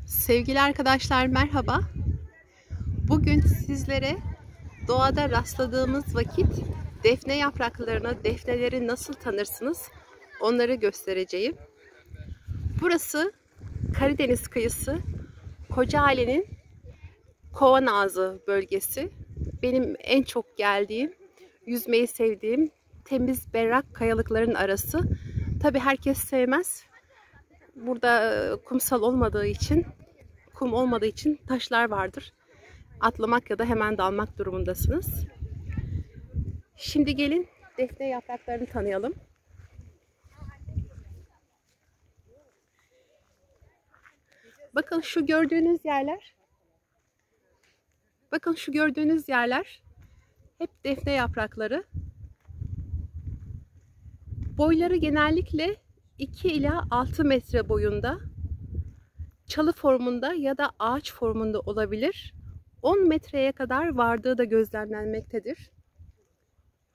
Sevgili arkadaşlar merhaba. Bugün sizlere doğada rastladığımız vakit defne yapraklarını, defneleri nasıl tanırsınız onları göstereceğim. Burası Karadeniz kıyısı, Kocaeli'nin Kovanağzı bölgesi. Benim en çok geldiğim, yüzmeyi sevdiğim temiz berrak kayalıkların arası. Tabii herkes sevmez. Burada kumsal olmadığı için, kum olmadığı için taşlar vardır. Atlamak ya da hemen dalmak durumundasınız. Şimdi gelin defne yapraklarını tanıyalım. Bakın şu gördüğünüz yerler. Bakın şu gördüğünüz yerler hep defne yaprakları. Boyları genellikle 2 ila 6 metre boyunda. Çalı formunda ya da ağaç formunda olabilir. 10 metreye kadar vardığı da gözlemlenmektedir.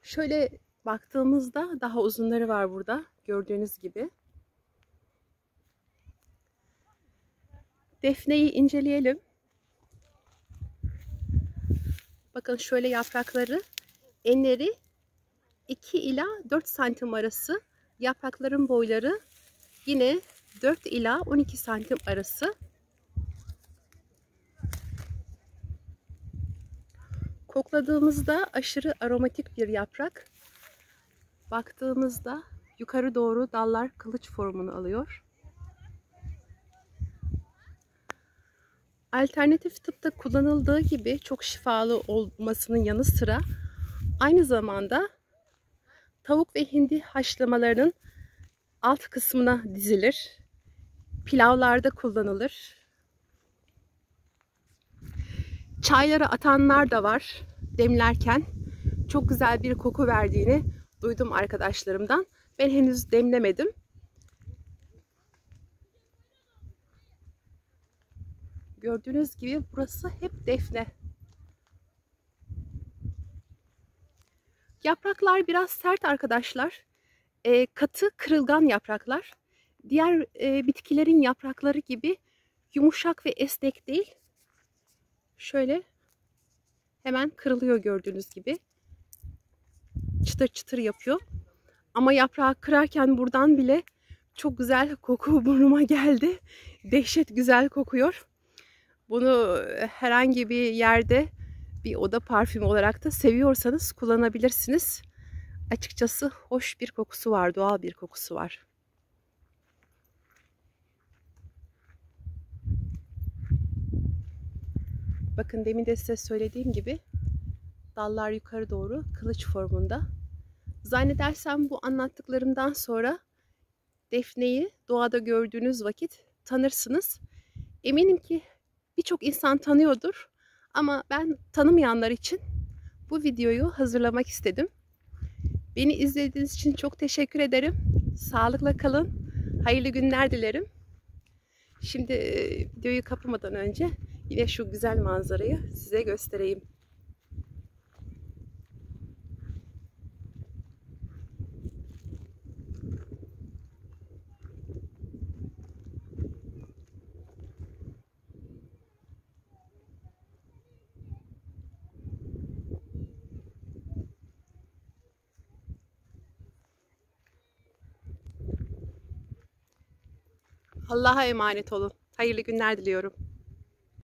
Şöyle baktığımızda daha uzunları var burada gördüğünüz gibi. Defneyi inceleyelim. Bakın şöyle yaprakları, enleri 2 ila 4 santim arası. Yaprakların boyları yine 4 ila 12 santim arası. Kokladığımızda aşırı aromatik bir yaprak. Baktığımızda yukarı doğru dallar kılıç formunu alıyor. Alternatif tıpta kullanıldığı gibi çok şifalı olmasının yanı sıra aynı zamanda tavuk ve hindi haşlamalarının alt kısmına dizilir. Pilavlarda kullanılır. Çaylara atanlar da var. Demlerken çok güzel bir koku verdiğini duydum arkadaşlarımdan. Ben henüz demlemedim. Gördüğünüz gibi burası hep defne. Yapraklar biraz sert arkadaşlar. Katı, kırılgan yapraklar. Diğer bitkilerin yaprakları gibi yumuşak ve esnek değil. Şöyle hemen kırılıyor gördüğünüz gibi. Çıtır çıtır yapıyor. Ama yaprağı kırarken buradan bile çok güzel koku burnuma geldi. Dehşet güzel kokuyor. Bunu herhangi bir yerde bir oda parfümü olarak da seviyorsanız kullanabilirsiniz. Açıkçası hoş bir kokusu var, doğal bir kokusu var. Bakın demin de size söylediğim gibi dallar yukarı doğru kılıç formunda. Zannedersem bu anlattıklarımdan sonra defneyi doğada gördüğünüz vakit tanırsınız. Eminim ki birçok insan tanıyordur ama ben tanımayanlar için bu videoyu hazırlamak istedim. Beni izlediğiniz için çok teşekkür ederim. Sağlıkla kalın. Hayırlı günler dilerim. Şimdi videoyu kapamadan önce yine şu güzel manzarayı size göstereyim. Allah'a emanet olun. Hayırlı günler diliyorum.